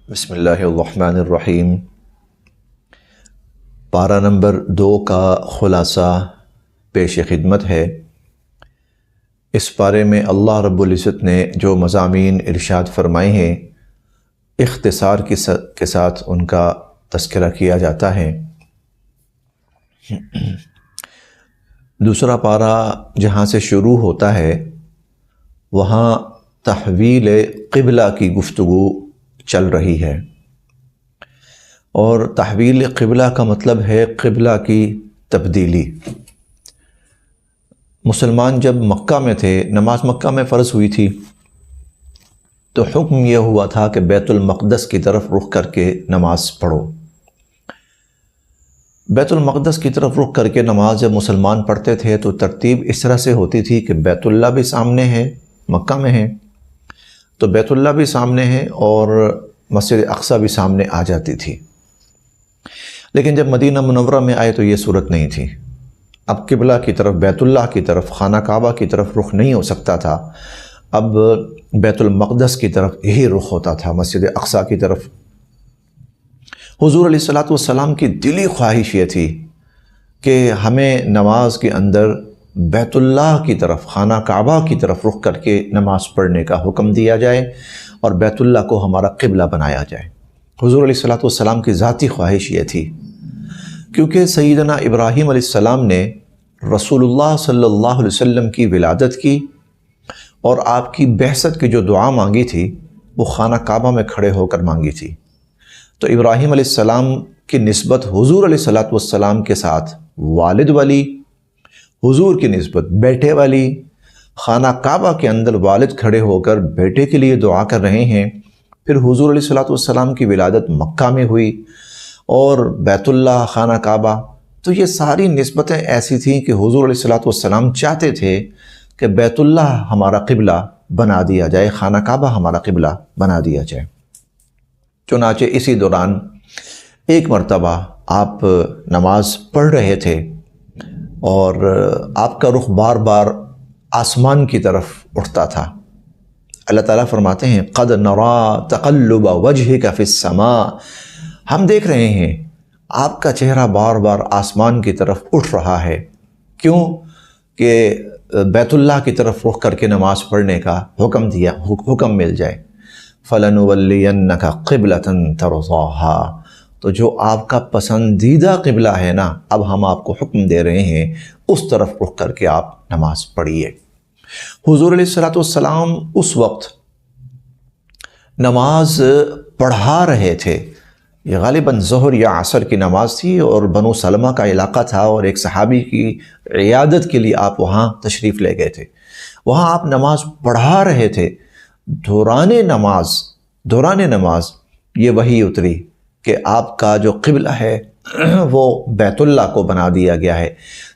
بسم اللہ الرحمن الرحیم۔ پارہ نمبر 2 کا خلاصہ پیش خدمت ہے۔ اس پارے میں اللہ رب العزت نے جو مضامین ارشاد فرمائے ہیں اختصار کے ساتھ ان کا تذکرہ کیا جاتا ہے۔ دوسرا پارہ جہاں سے شروع ہوتا ہے وہاں تحویل قبلہ کی گفتگو چل رہی ہے، اور تحویل قبلہ کا مطلب ہے قبلہ کی تبدیلی۔ مسلمان جب مکہ میں تھے، نماز مکہ میں فرض ہوئی تھی، تو حکم یہ ہوا تھا کہ بیت المقدس کی طرف رخ کر کے نماز پڑھو۔ بیت المقدس کی طرف رخ کر کے نماز جب مسلمان پڑھتے تھے تو ترتیب اس طرح سے ہوتی تھی کہ بیت اللہ بھی سامنے ہے، مکہ میں ہے تو بیت اللہ بھی سامنے ہے اور مسجد اقصیٰ بھی سامنے آ جاتی تھی۔ لیکن جب مدینہ منورہ میں آئے تو یہ صورت نہیں تھی۔ اب قبلہ کی طرف، بیت اللہ کی طرف، خانہ کعبہ کی طرف رخ نہیں ہو سکتا تھا، اب بیت المقدس کی طرف یہی رخ ہوتا تھا، مسجد اقصیٰ کی طرف۔ حضور علیہ السلام کی دلی خواہش یہ تھی کہ ہمیں نماز کے اندر بیت اللہ کی طرف، خانہ کعبہ کی طرف رخ کر کے نماز پڑھنے کا حکم دیا جائے اور بیت اللہ کو ہمارا قبلہ بنایا جائے۔ حضور علیہ السلام کی ذاتی خواہش یہ تھی، کیونکہ سیدنا ابراہیم علیہ السلام نے رسول اللہ صلی اللہ علیہ وسلم کی ولادت کی اور آپ کی بعثت کی جو دعا مانگی تھی وہ خانہ کعبہ میں کھڑے ہو کر مانگی تھی۔ تو ابراہیم علیہ السلام کی نسبت حضور علیہ السلام کے ساتھ والد والی، حضور کی نسبت بیٹے والی، خانہ کعبہ کے اندر والد کھڑے ہو کر بیٹے کے لیے دعا کر رہے ہیں۔ پھر حضور علیہ السلام کی ولادت مکہ میں ہوئی اور بیت اللہ، خانہ کعبہ، تو یہ ساری نسبتیں ایسی تھیں کہ حضور علیہ السلام چاہتے تھے کہ بیت اللہ ہمارا قبلہ بنا دیا جائے، خانہ کعبہ ہمارا قبلہ بنا دیا جائے۔ چنانچہ اسی دوران ایک مرتبہ آپ نماز پڑھ رہے تھے اور آپ کا رخ بار بار آسمان کی طرف اٹھتا تھا۔ اللہ تعالیٰ فرماتے ہیں قَدْ نَرَا تَقَلُّبَ وَجْهِكَ فِي السَّمَاءِ، ہم دیکھ رہے ہیں آپ کا چہرہ بار بار آسمان کی طرف اٹھ رہا ہے۔ کیوں؟ کہ بیت اللہ کی طرف رخ کر کے نماز پڑھنے کا حکم مل جائے۔ فَلَنُوَلِّيَنَّكَ قِبْلَةً تَرْضَاهَا، تو جو آپ کا پسندیدہ قبلہ ہے نا، اب ہم آپ کو حکم دے رہے ہیں اس طرف رخ کر کے آپ نماز پڑھیے۔ حضور علیہ السلام اس وقت نماز پڑھا رہے تھے، یہ غالباً ظہر یا عصر کی نماز تھی اور بنو سلمہ کا علاقہ تھا، اور ایک صحابی کی عیادت کے لیے آپ وہاں تشریف لے گئے تھے۔ وہاں آپ نماز پڑھا رہے تھے۔ دوران نماز یہ وحی اتری کہ آپ کا جو قبلہ ہے وہ بیت اللہ کو بنا دیا گیا ہے۔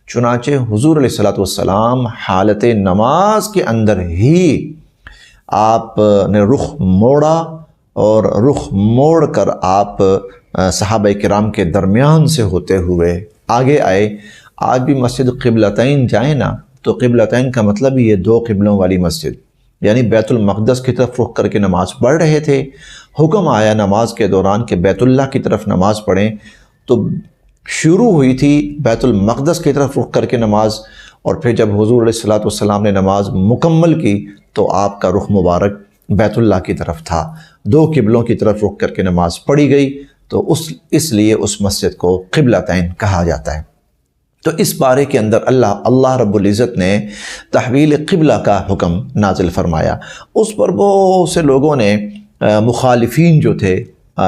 چنانچہ حضور علیہ السلام حالت نماز کے اندر ہی آپ نے رخ موڑا، اور رخ موڑ کر آپ صحابہ کرام کے درمیان سے ہوتے ہوئے آگے آئے۔ آج بھی مسجد قبلتین جائیں نا تو قبلتین کا مطلب یہ دو قبلوں والی مسجد، یعنی بیت المقدس کی طرف رخ کر کے نماز پڑھ رہے تھے۔ حکم آیا نماز کے دوران کہ بیت اللہ کی طرف نماز پڑھیں، تو شروع ہوئی تھی بیت المقدس کی طرف رخ کر کے نماز، اور پھر جب حضور علیہ السلام نے نماز مکمل کی تو آپ کا رخ مبارک بیت اللہ کی طرف تھا۔ دو قبلوں کی طرف رخ کر کے نماز پڑھی گئی، تو اس لیے اس مسجد کو قبلتین کہا جاتا ہے۔ تو اس بارے کے اندر اللہ رب العزت نے تحویل قبلہ کا حکم نازل فرمایا۔ اس پر بہت سے لوگوں نے، مخالفین جو تھے،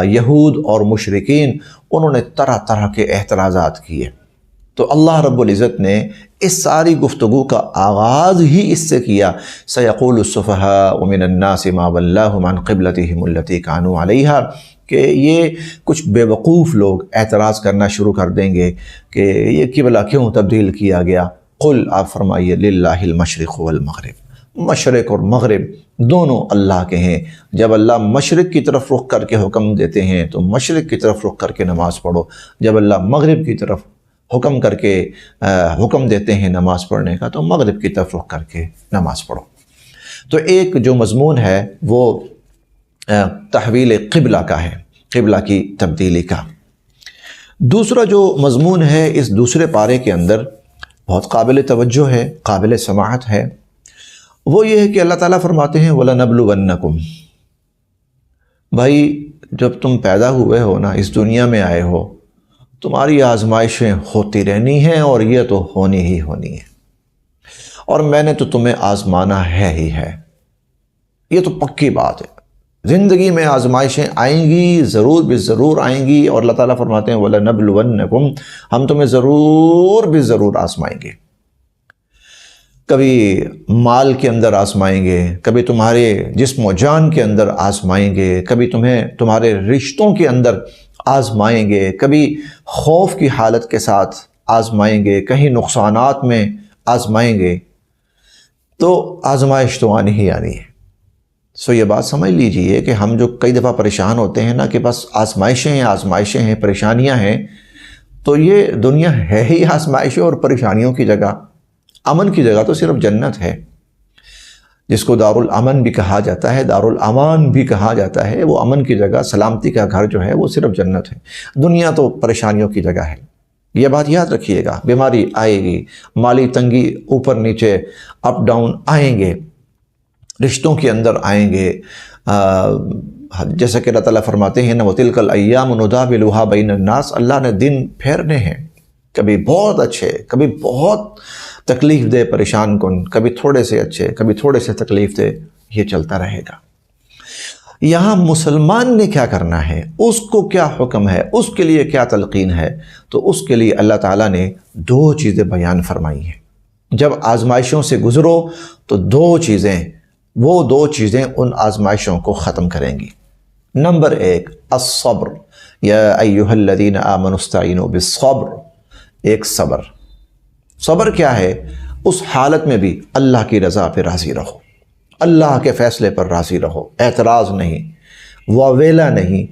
یہود اور مشرکین، انہوں نے طرح طرح کے اعتراضات کیے۔ تو اللہ رب العزت نے اس ساری گفتگو کا آغاز ہی اس سے کیا، سَيَقُولُ السُّفَهَاءُ مِنَ النَّاسِ مَا وَلَّاهُمْ عَنْ قِبْلَتِهِمُ الَّتِي كَانُوا عَلَيْهَا، کہ یہ کچھ بے وقوف لوگ اعتراض کرنا شروع کر دیں گے کہ یہ قبلہ کیوں تبدیل کیا گیا۔ قل، آپ فرمائیے، للہ المشرق والمغرب، مشرق اور مغرب دونوں اللہ کے ہیں۔ جب اللہ مشرق کی طرف رخ کر کے حکم دیتے ہیں تو مشرق کی طرف رخ کر کے نماز پڑھو، جب اللہ مغرب کی طرف حکم دیتے ہیں نماز پڑھنے کا تو مغرب کی طرف رخ کر کے نماز پڑھو۔ تو ایک جو مضمون ہے وہ تحویل قبلہ کا ہے، قبلہ کی تبدیلی کا۔ دوسرا جو مضمون ہے اس دوسرے پارے کے اندر بہت قابل توجہ ہے، قابل سماعت ہے، وہ یہ ہے کہ اللہ تعالیٰ فرماتے ہیں وَلَنَبْلُوَنَّكُمْ، بھائی جب تم پیدا ہوئے ہو نا، اس دنیا میں آئے ہو، تمہاری آزمائشیں ہوتی رہنی ہیں اور یہ تو ہونی ہی ہونی ہے، اور میں نے تو تمہیں آزمانا ہے ہی ہے، یہ تو پکی بات ہے۔ زندگی میں آزمائشیں آئیں گی، ضرور بھی ضرور آئیں گی، اور اللہ تعالیٰ فرماتے ہیں وَلَنَبْلُوَنَّكُمْ، ہم تمہیں ضرور بھی ضرور آزمائیں گے۔ کبھی مال کے اندر آزمائیں گے، کبھی تمہارے جسم و جان کے اندر آزمائیں گے، کبھی تمہیں تمہارے رشتوں کے اندر آزمائیں گے، کبھی خوف کی حالت کے ساتھ آزمائیں گے، کہیں نقصانات میں آزمائیں گے، تو آزمائش تو آنی ہی آنی ہے۔ سو یہ بات سمجھ لیجئے کہ ہم جو کئی دفعہ پریشان ہوتے ہیں نا کہ بس آزمائشیں ہیں، پریشانیاں ہیں، تو یہ دنیا ہے ہی آزمائشوں اور پریشانیوں کی جگہ۔ امن کی جگہ تو صرف جنت ہے، جس کو دارالامن بھی کہا جاتا ہے، دارالامان بھی کہا جاتا ہے۔ وہ امن کی جگہ، سلامتی کا گھر جو ہے وہ صرف جنت ہے۔ دنیا تو پریشانیوں کی جگہ ہے، یہ بات یاد رکھیے گا۔ بیماری آئے گی، مالی تنگی، اوپر نیچے، اپ ڈاؤن آئیں گے، رشتوں کے اندر آئیں گے، جیسا کہ اللہ تعالیٰ فرماتے ہیں وَتِلْكَ الْأَيَّامُ نُدَاوِلُهَا بَيْنَ النَّاسِ، اللہ نے دن پھیرنے ہیں، کبھی بہت اچھے، کبھی بہت تکلیف دہ، پریشان کن، کبھی تھوڑے سے اچھے، کبھی تھوڑے سے تکلیف دہ، یہ چلتا رہے گا۔ یہاں مسلمان نے کیا کرنا ہے، اس کو کیا حکم ہے، اس کے لیے کیا تلقین ہے، تو اس کے لیے اللہ تعالیٰ نے دو چیزیں بیان فرمائی ہیں۔ جب آزمائشوں سے گزرو تو وہ دو چیزیں ان آزمائشوں کو ختم کریں گی۔ نمبر ایک الصبر، یا ایھا الذین آمنوا استعینوا بالصبر، ایک صبر کیا ہے؟ اس حالت میں بھی اللہ کی رضا پہ راضی رہو، اللہ کے فیصلے پر راضی رہو، اعتراض نہیں، واویلا نہیں،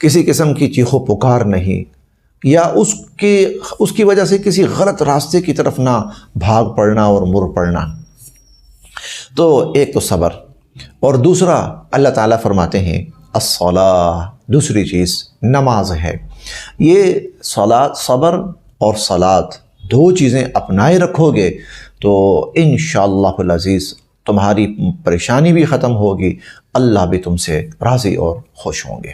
کسی قسم کی چیخ و پکار نہیں، یا اس کی وجہ سے کسی غلط راستے کی طرف نہ بھاگ پڑنا اور مر پڑنا۔ تو ایک تو صبر، اور دوسرا اللہ تعالیٰ فرماتے ہیں الصلاۃ، دوسری چیز نماز ہے۔ یہ صبر اور صلاۃ دو چیزیں اپنائے رکھو گے تو انشاءاللہ العزیز تمہاری پریشانی بھی ختم ہوگی، اللہ بھی تم سے راضی اور خوش ہوں گے۔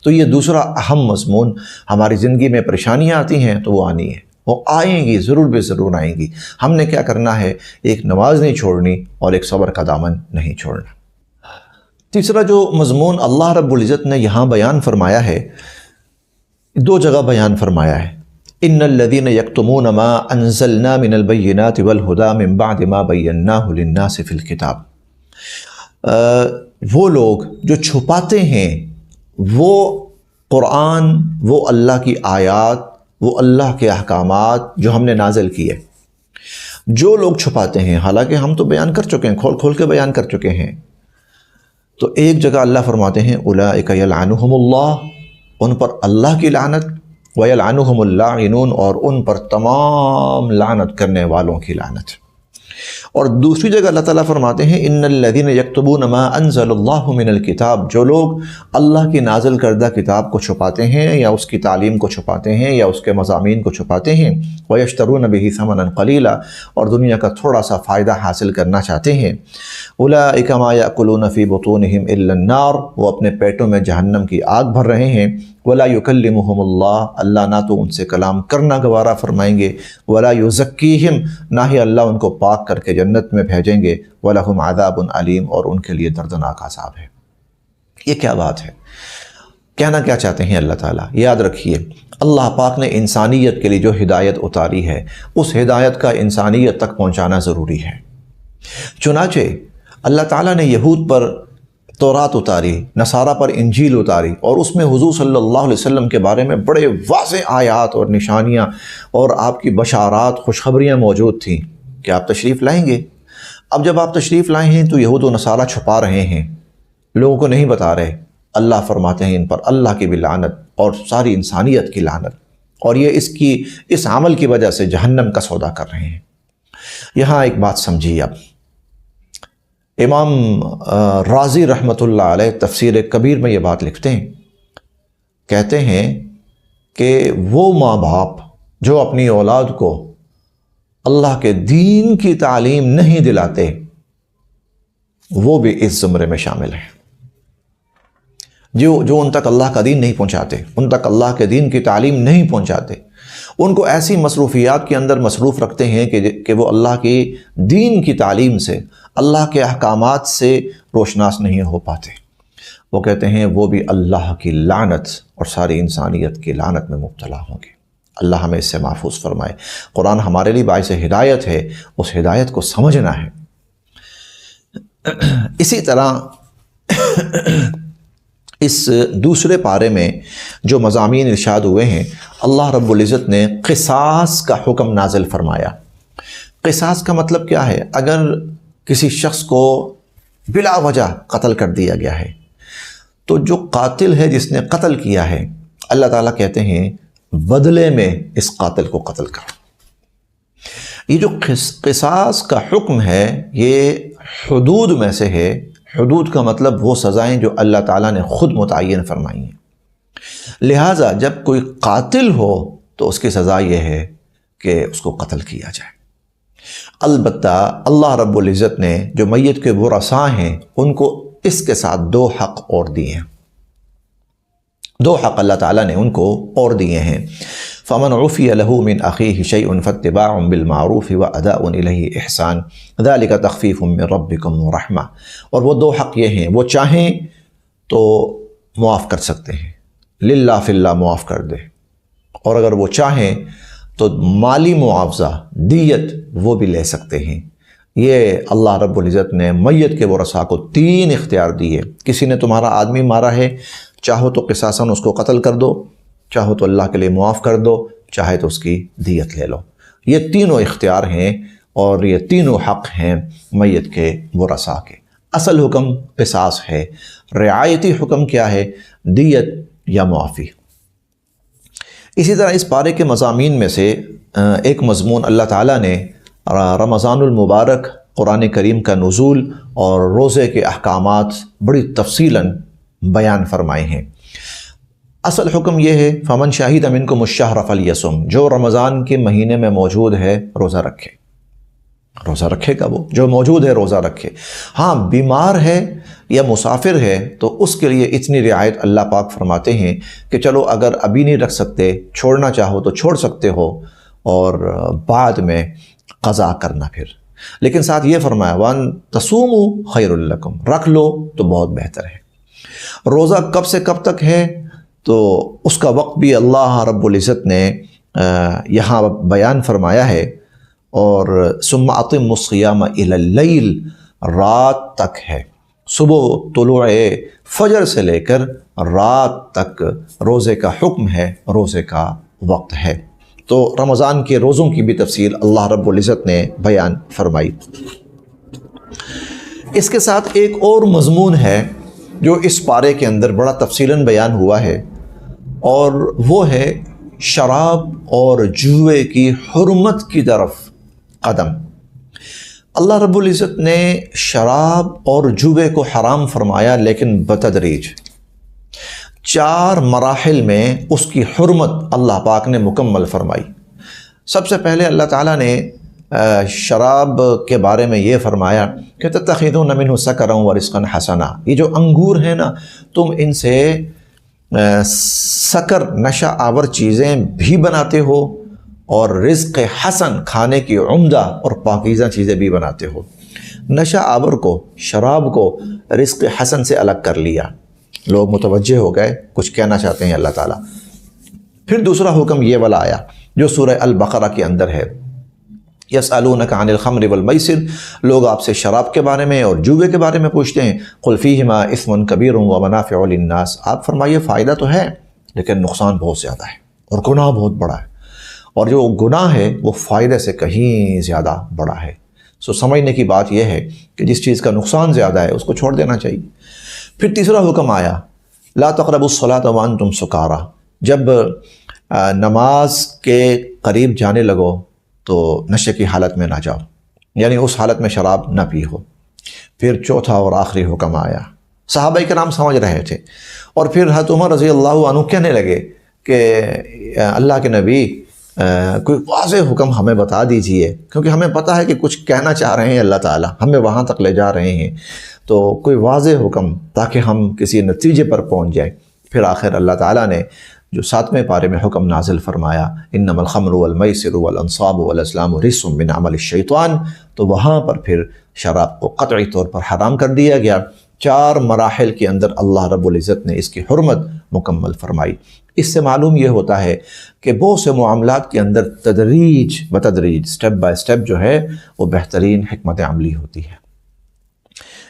تو یہ دوسرا اہم مضمون، ہماری زندگی میں پریشانیاں آتی ہیں تو وہ آنی ہے، وہ آئیں گی، ضرور بھی ضرور آئیں گی۔ ہم نے کیا کرنا ہے؟ ایک نماز نہیں چھوڑنی اور ایک صبر کا دامن نہیں چھوڑنا۔ تیسرا جو مضمون اللہ رب العزت نے یہاں بیان فرمایا ہے، دو جگہ بیان فرمایا ہے، ان الذین یکتمون ما انزلنا من البینات والہدی من بعد ما بیناہ للناس فی الکتاب، وہ لوگ جو چھپاتے ہیں وہ قرآن، وہ اللہ کی آیات، وہ اللہ کے احکامات جو ہم نے نازل کیے، جو لوگ چھپاتے ہیں، حالانکہ ہم تو بیان کر چکے ہیں، کھول کے بیان کر چکے ہیں۔ تو ایک جگہ اللہ فرماتے ہیں اولئک یلعنہم اللہ، ان پر اللہ کی لعنت، ویلعنہم اللاعنون، اور ان پر تمام لعنت کرنے والوں کی لعنت۔ اور دوسری جگہ اللہ تعالیٰ فرماتے ہیں ان الذین یکتبون ما انزل اللہ من الکتاب، جو لوگ اللہ کی نازل کردہ کتاب کو چھپاتے ہیں یا اس کی تعلیم کو چھپاتے ہیں یا اس کے مضامین کو چھپاتے ہیں، ویشترون بہ ثمنا قلیلا، اور دنیا کا تھوڑا سا فائدہ حاصل کرنا چاہتے ہیں، اولئک ما یأکلون فی بطونہم الا النار، وہ اپنے پیٹوں میں جہنم کی آگ بھر رہے ہیں، ولا یکلمہم اللہ، اللہ نہ تو ان سے کلام کرنا گوارا فرمائیں گے، ولا یزکیہم، نہ ہی اللہ ان کو پاک کر کے جنت میں بھیجیں گے، وَلَهُمْ عَذَابٌ عَلِيمٌ، اور ان کے لیے دردناک عذاب ہے۔ یہ کیا بات ہے؟ کہنا کیا چاہتے ہیں اللہ تعالیٰ؟ یاد رکھیے، اللہ پاک نے انسانیت کے لیے جو ہدایت اتاری ہے، اس ہدایت کا انسانیت تک پہنچانا ضروری ہے۔ چنانچہ اللہ تعالیٰ نے یہود پر تورات اتاری، نصارہ پر انجیل اتاری، اور اس میں حضور صلی اللہ علیہ وسلم کے بارے میں بڑے واضح آیات اور نشانیاں اور آپ کی بشارات، خوشخبریاں موجود تھیں کہ آپ تشریف لائیں گے۔ اب جب آپ تشریف لائے ہیں تو یہود و نصارہ چھپا رہے ہیں، لوگوں کو نہیں بتا رہے۔ اللہ فرماتے ہیں ان پر اللہ کی بھی لعنت اور ساری انسانیت کی لعنت، اور یہ اس عمل کی وجہ سے جہنم کا سودا کر رہے ہیں۔ یہاں ایک بات سمجھیے، اب امام رازی رحمۃ اللہ علیہ تفسیر کبیر میں یہ بات لکھتے ہیں، کہتے ہیں کہ وہ ماں باپ جو اپنی اولاد کو اللہ کے دین کی تعلیم نہیں دلاتے وہ بھی اس زمرے میں شامل ہیں۔ جو ان تک اللہ کا دین نہیں پہنچاتے، ان تک اللہ کے دین کی تعلیم نہیں پہنچاتے، ان کو ایسی مصروفیات کے اندر مصروف رکھتے ہیں کہ وہ اللہ کی دین کی تعلیم سے، اللہ کے احکامات سے روشناس نہیں ہو پاتے، وہ کہتے ہیں وہ بھی اللہ کی لعنت اور ساری انسانیت کی لعنت میں مبتلا ہوں گے۔ اللہ ہمیں اس سے محفوظ فرمائے۔ قرآن ہمارے لیے باعث ہدایت ہے، اس ہدایت کو سمجھنا ہے۔ اسی طرح اس دوسرے پارے میں جو مضامین ارشاد ہوئے ہیں، اللہ رب العزت نے قصاص کا حکم نازل فرمایا۔ قصاص کا مطلب کیا ہے؟ اگر کسی شخص کو بلا وجہ قتل کر دیا گیا ہے تو جو قاتل ہے، جس نے قتل کیا ہے، اللہ تعالیٰ کہتے ہیں بدلے میں اس قاتل کو قتل کرو۔ یہ جو قصاص کا حکم ہے یہ حدود میں سے ہے۔ حدود کا مطلب وہ سزائیں جو اللہ تعالیٰ نے خود متعین فرمائی ہیں۔ لہٰذا جب کوئی قاتل ہو تو اس کی سزا یہ ہے کہ اس کو قتل کیا جائے۔ البتہ اللہ رب العزت نے جو میت کے ورثاء ہیں ان کو اس کے ساتھ دو حق اور دیے ہیں، دو حق اللہ تعالیٰ نے ان کو اور دیے ہیں۔ فمن عفی لہ من اخیہ شیء فاتباع بالمعروف واداء الیہ احسان ذلک تخفیف من ربکم ورحمہ۔ اور وہ دو حق یہ ہیں، وہ چاہیں تو معاف کر سکتے ہیں، للہ فی اللہ معاف کر دے، اور اگر وہ چاہیں تو مالی معاوضہ دیت وہ بھی لے سکتے ہیں۔ یہ اللہ رب العزت نے میت کے ورثاء کو تین اختیار دیے۔ کسی نے تمہارا آدمی مارا ہے، چاہو تو قصاصاً اس کو قتل کر دو، چاہو تو اللہ کے لیے معاف کر دو، چاہے تو اس کی دیت لے لو۔ یہ تینوں اختیار ہیں اور یہ تینوں حق ہیں میت کے ورثاء کے۔ اصل حکم قصاص ہے، رعایتی حکم کیا ہے؟ دیت یا معافی۔ اسی طرح اس پارے کے مضامین میں سے ایک مضمون اللہ تعالیٰ نے رمضان المبارک، قرآن کریم کا نزول اور روزے کے احکامات بڑی تفصیلاً بیان فرمائے ہیں۔ اصل حکم یہ ہے فمن شہد منکم الشہر فلیصم، جو رمضان کے مہینے میں موجود ہے روزہ رکھے، روزہ رکھے گا، وہ جو موجود ہے روزہ رکھے۔ ہاں بیمار ہے یا مسافر ہے تو اس کے لیے اتنی رعایت اللہ پاک فرماتے ہیں کہ چلو اگر ابھی نہیں رکھ سکتے، چھوڑنا چاہو تو چھوڑ سکتے ہو اور بعد میں قضا کرنا پھر۔ لیکن ساتھ یہ فرمایا وَأَن تَصُومُوا خَيْرٌ لَكُمْ، رکھ لو تو بہت بہتر ہے۔ روزہ کب سے کب تک ہے تو اس کا وقت بھی اللہ رب العزت نے یہاں بیان فرمایا ہے، اور ثم اطم الصیام الی اللیل، رات تک ہے، صبح طلوع فجر سے لے کر رات تک روزے کا حکم ہے، روزے کا وقت ہے۔ تو رمضان کے روزوں کی بھی تفصیل اللہ رب العزت نے بیان فرمائی۔ اس کے ساتھ ایک اور مضمون ہے جو اس پارے کے اندر بڑا تفصیلاً بیان ہوا ہے، اور وہ ہے شراب اور جوئے کی حرمت کی طرف قدم۔ اللہ رب العزت نے شراب اور جوئے کو حرام فرمایا، لیکن بتدریج 4 مراحل میں اس کی حرمت اللہ پاک نے مکمل فرمائی۔ سب سے پہلے اللہ تعالیٰ نے شراب کے بارے میں یہ فرمایا کہ تتخذون منہ سکرا ورزقا حسنا، یہ جو انگور ہیں نا، تم ان سے سکر، نشہ آور چیزیں بھی بناتے ہو، اور رزق حسن، کھانے کی عمدہ اور پاکیزہ چیزیں بھی بناتے ہو۔ نشہ آور کو، شراب کو رزق حسن سے الگ کر لیا۔ لوگ متوجہ ہو گئے کچھ کہنا چاہتے ہیں اللہ تعالیٰ۔ پھر دوسرا حکم یہ والا آیا جو سورہ البقرہ کے اندر ہے، یسألونک عن الخمر والمیسر، لوگ آپ سے شراب کے بارے میں اور جوئے کے بارے میں پوچھتے ہیں، قل فیہما اثم کبیر ومنافع للناس، آپ فرمائیے فائدہ تو ہے لیکن نقصان بہت زیادہ ہے اور گناہ بہت بڑا ہے، اور جو گناہ ہے وہ فائدے سے کہیں زیادہ بڑا ہے۔ سمجھنے کی بات یہ ہے کہ جس چیز کا نقصان زیادہ ہے اس کو چھوڑ دینا چاہیے۔ پھر تیسرا حکم آیا، لا تقربوا الصلاۃ وانتم سکارا، جب نماز کے قریب جانے لگو تو نشے کی حالت میں نہ جاؤ، یعنی اس حالت میں شراب نہ پی ہو۔ پھر چوتھا اور آخری حکم آیا. صحابہ کرام سمجھ رہے تھے، اور پھر حضرت عمر رضی اللہ عنہ کہنے لگے کہ اللہ کے نبی کوئی واضح حکم ہمیں بتا دیجئے، کیونکہ ہمیں پتہ ہے کہ کچھ کہنا چاہ رہے ہیں اللہ تعالیٰ، ہمیں وہاں تک لے جا رہے ہیں، تو کوئی واضح حکم تاکہ ہم کسی نتیجے پر پہنچ جائیں. پھر آخر اللہ تعالیٰ نے جو 7ویں پارے میں حکم نازل فرمایا، انما الخمر والمیسر والانصاب والازلام رجس من عمل الشیطان، تو وہاں پر پھر شراب کو قطعی طور پر حرام کر دیا گیا. 4 مراحل کے اندر اللہ رب العزت نے اس کی حرمت مکمل فرمائی. اس سے معلوم یہ ہوتا ہے کہ بہت سے معاملات کے اندر تدریج بتدریج، سٹیپ بائی سٹیپ جو ہے وہ بہترین حکمت عملی ہوتی ہے.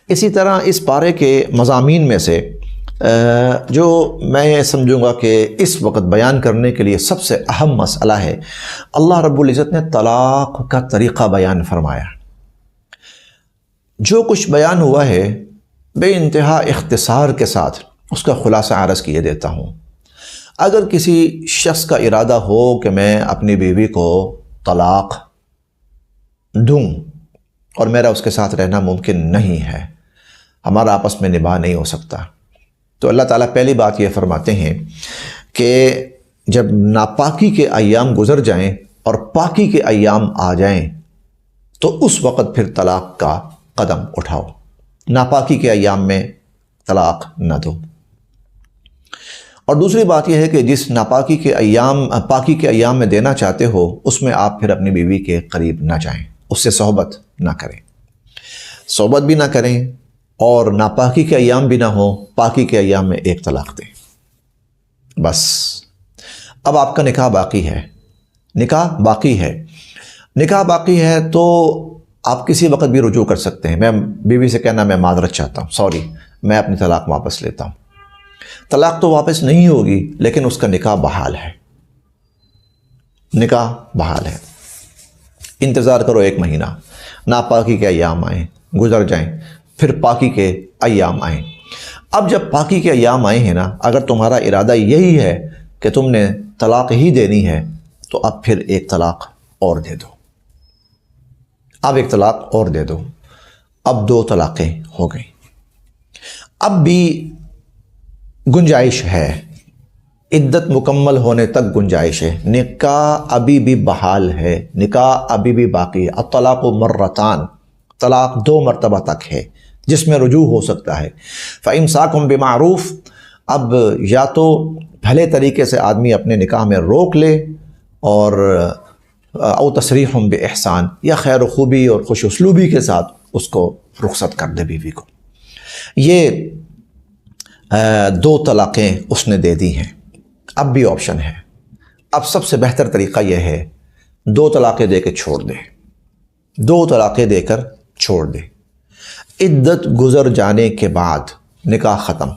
اسی طرح اس پارے کے مضامین میں سے جو میں سمجھوں گا کہ اس وقت بیان کرنے کے لیے سب سے اہم مسئلہ ہے، اللہ رب العزت نے طلاق کا طریقہ بیان فرمایا. جو کچھ بیان ہوا ہے بے انتہا اختصار کے ساتھ اس کا خلاصہ عرض کیے دیتا ہوں. اگر کسی شخص کا ارادہ ہو کہ میں اپنی بیوی کو طلاق دوں اور میرا اس کے ساتھ رہنا ممکن نہیں ہے، ہمارا آپس میں نباہ نہیں ہو سکتا، تو اللہ تعالیٰ پہلی بات یہ فرماتے ہیں کہ جب ناپاکی کے ایام گزر جائیں اور پاکی کے ایام آ جائیں تو اس وقت پھر طلاق کا قدم اٹھاؤ. ناپاکی کے ایام میں طلاق نہ دو. اور دوسری بات یہ ہے کہ جس ناپاکی کے ایام پاکی کے ایام میں دینا چاہتے ہو اس میں آپ پھر اپنی بیوی کے قریب نہ جائیں، اس سے صحبت نہ کریں، صحبت بھی نہ کریں، اور ناپاکی کے ایام بھی نہ ہوں، پاکی کے ایام میں ایک طلاق دیں. بس اب آپ کا نکاح باقی ہے. نکاح باقی ہے، نکاح باقی ہے تو آپ کسی وقت بھی رجوع کر سکتے ہیں. میں بیوی سے کہنا میں معذرت چاہتا ہوں، سوری، میں اپنی طلاق واپس لیتا ہوں. طلاق تو واپس نہیں ہوگی لیکن اس کا نکاح بحال ہے، نکاح بحال ہے. انتظار کرو 1 مہینہ، ناپاکی کے ایام آئیں، گزر جائیں، پھر پاکی کے ایام آئیں. اب جب پاکی کے ایام آئے ہیں نا، اگر تمہارا ارادہ یہی ہے کہ تم نے طلاق ہی دینی ہے تو اب پھر ایک طلاق اور دے دو. اب ایک طلاق اور دے دو. اب 2 طلاقیں ہو گئیں. اب بھی گنجائش ہے، عدت مکمل ہونے تک گنجائش ہے. نکاح ابھی بھی بحال ہے، نکاح ابھی بھی باقی ہے. الطلاق مرتان، طلاق 2 مرتبہ تک ہے جس میں رجوع ہو سکتا ہے. فَإِمْسَاكُمْ بِمَعْرُوف، اب یا تو بھلے طریقے سے آدمی اپنے نکاح میں روک لے، اور او تصریح بِإِحْسَان، یا خیر و خوبی اور خوش اسلوبی کے ساتھ اس کو رخصت کر دے بیوی کو. یہ 2 طلاقیں اس نے دے دی ہیں. اب بھی آپشن ہے. اب سب سے بہتر طریقہ یہ ہے 2 طلاقیں دے کے چھوڑ دے. 2 طلاقیں دے کر چھوڑ دے. عدت گزر جانے کے بعد نکاح ختم.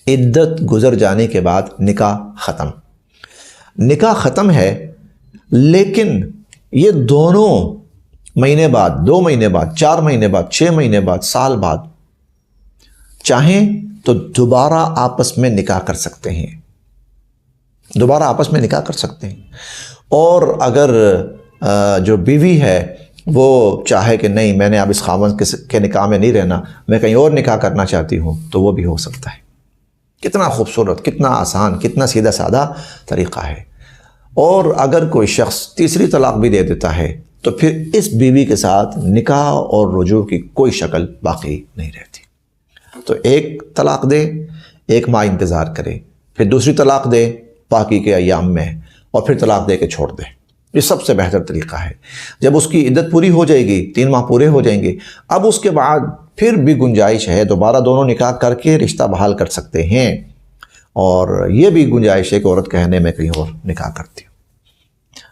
عدت گزر جانے کے بعد نکاح ختم. نکاح ختم ہے، لیکن یہ دونوں مہینے بعد، 2 مہینے بعد، 4 مہینے بعد، 6 مہینے بعد، سال بعد چاہیں تو دوبارہ آپس میں نکاح کر سکتے ہیں. دوبارہ آپس میں نکاح کر سکتے ہیں. اور اگر جو بیوی ہے وہ چاہے کہ نہیں، میں نے اب اس خاوند کے نکاح میں نہیں رہنا، میں کہیں اور نکاح کرنا چاہتی ہوں، تو وہ بھی ہو سکتا ہے. کتنا خوبصورت، کتنا آسان، کتنا سیدھا سادہ طریقہ ہے. اور اگر کوئی شخص تیسری طلاق بھی دے دیتا ہے تو پھر اس بیوی کے ساتھ نکاح اور رجوع کی کوئی شکل باقی نہیں رہتی. تو 1 طلاق دے، 1 ماہ انتظار کرے، پھر دوسری طلاق دے پاکی کے ایام میں، اور پھر طلاق دے کے چھوڑ دے. یہ سب سے بہتر طریقہ ہے. جب اس کی عدت پوری ہو جائے گی، 3 ماہ پورے ہو جائیں گے، اب اس کے بعد پھر بھی گنجائش ہے، دوبارہ دونوں نکاح کر کے رشتہ بحال کر سکتے ہیں. اور یہ بھی گنجائش ہے کہ عورت کہنے میں کہیں اور نکاح کرتی ہوں.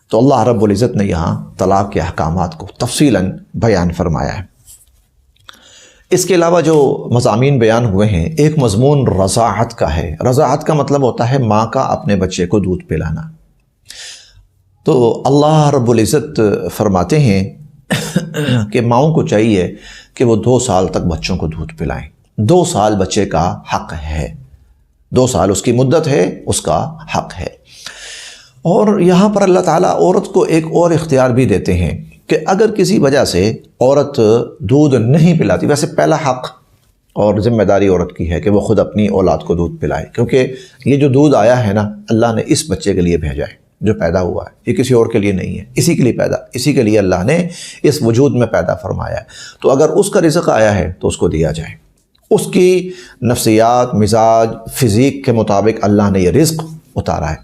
تو اللہ رب العزت نے یہاں طلاق کے احکامات کو تفصیلاً بیان فرمایا ہے. اس کے علاوہ جو مضامین بیان ہوئے ہیں، ایک مضمون رضاعت کا ہے. رضاعت کا مطلب ہوتا ہے ماں کا اپنے بچے کو دودھ پلانا. تو اللہ رب العزت فرماتے ہیں کہ ماؤں کو چاہیے کہ وہ 2 سال تک بچوں کو دودھ پلائیں. 2 سال بچے کا حق ہے، 2 سال اس کی مدت ہے، اس کا حق ہے. اور یہاں پر اللہ تعالیٰ عورت کو ایک اور اختیار بھی دیتے ہیں کہ اگر کسی وجہ سے عورت دودھ نہیں پلاتی، ویسے پہلا حق اور ذمہ داری عورت کی ہے کہ وہ خود اپنی اولاد کو دودھ پلائے، کیونکہ یہ جو دودھ آیا ہے نا، اللہ نے اس بچے کے لیے بھیجا ہے جو پیدا ہوا ہے، یہ کسی اور کے لیے نہیں ہے، اسی کے لیے اسی کے لیے اللہ نے اس وجود میں پیدا فرمایا ہے۔ تو اگر اس کا رزق آیا ہے تو اس کو دیا جائے، اس کی نفسیات، مزاج، فزیک کے مطابق اللہ نے یہ رزق اتارا ہے۔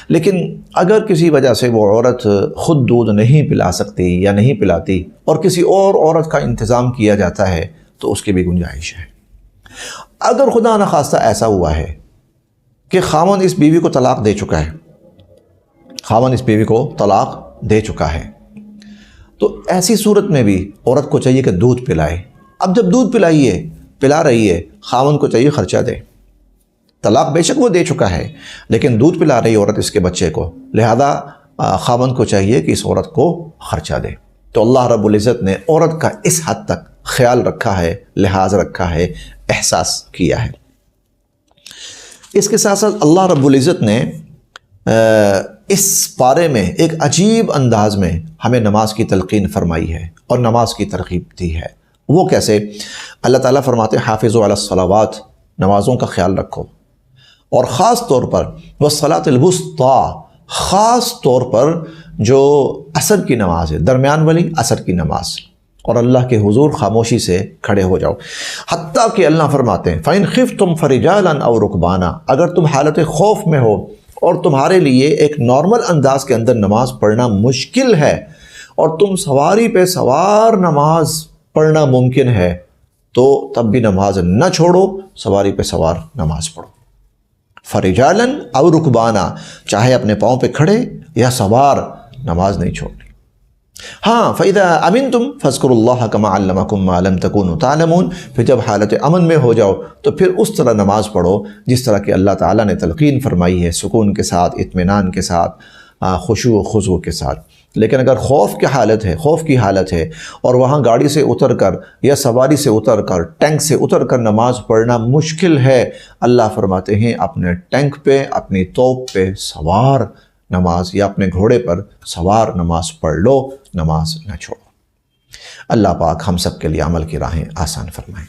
لیکن اگر کسی وجہ سے وہ عورت خود دودھ نہیں پلا سکتی یا نہیں پلاتی اور کسی اور عورت کا انتظام کیا جاتا ہے تو اس کی بھی گنجائش ہے۔ اگر خدا نخواستہ ایسا ہوا ہے کہ خاوند اس بیوی کو طلاق دے چکا ہے، دے چکا ہے، تو ایسی صورت میں بھی عورت کو چاہیے کہ دودھ پلائے۔ اب جب دودھ پلا رہی ہے، خاوند کو چاہیے خرچہ دے۔ طلاق بے شک وہ دے چکا ہے، لیکن دودھ پلا رہی عورت اس کے بچے کو، لہذا خاوند کو چاہیے کہ اس عورت کو خرچہ دے۔ تو اللہ رب العزت نے عورت کا اس حد تک خیال رکھا ہے، لحاظ رکھا ہے، احساس کیا ہے۔ اس کے ساتھ ساتھ اللہ رب العزت نے اس پارے میں ایک عجیب انداز میں ہمیں نماز کی تلقین فرمائی ہے اور نماز کی ترغیب دی ہے۔ وہ کیسے؟ اللہ تعالیٰ فرماتے ہیں حافظوا علی الصلوات، نمازوں کا خیال رکھو، اور خاص طور پر والصلاۃ الوسطیٰ، خاص طور پر جو عصر کی نماز ہے، درمیان والی عصر کی نماز، اور اللہ کے حضور خاموشی سے کھڑے ہو جاؤ۔ حتیٰ کہ اللہ فرماتے ہیں فَإِنْ خِفْتُمْ فَرِجَالًا أَوْ رُكْبَانًا، اگر تم حالت خوف میں ہو اور تمہارے لیے ایک نارمل انداز کے اندر نماز پڑھنا مشکل ہے اور تم سواری پہ سوار نماز پڑھنا ممکن ہے، تو تب بھی نماز نہ چھوڑو، سواری پہ سوار نماز پڑھو۔ فَرِجَالًا أَوْ رُكْبَانًا، چاہے اپنے پاؤں پہ کھڑے یا سوار، نماز نہیں چھوڑنی۔ ہاں فَإِذَا أَمِنْتُمْ فَاذْكُرُوا اللَّهَ كَمَا عَلَّمَكُمْ مَا لَمْ تَكُونُوا تَعْلَمُونَ، پھر جب حالت امن میں ہو جاؤ تو پھر اس طرح نماز پڑھو جس طرح کہ اللہ تعالیٰ نے تلقین فرمائی ہے، سکون کے ساتھ، اطمینان کے ساتھ، خشوع و خضوع کے ساتھ۔ لیکن اگر خوف کی حالت ہے اور وہاں گاڑی سے اتر کر یا سواری سے اتر کر، ٹینک سے اتر کر نماز پڑھنا مشکل ہے، اللہ فرماتے ہیں اپنے ٹینک پہ، اپنی توپ پہ سوار نماز یا اپنے گھوڑے پر سوار نماز پڑھ لو، نماز نہ چھوڑو۔ اللہ پاک ہم سب کے لیے عمل کی راہیں آسان فرمائیں۔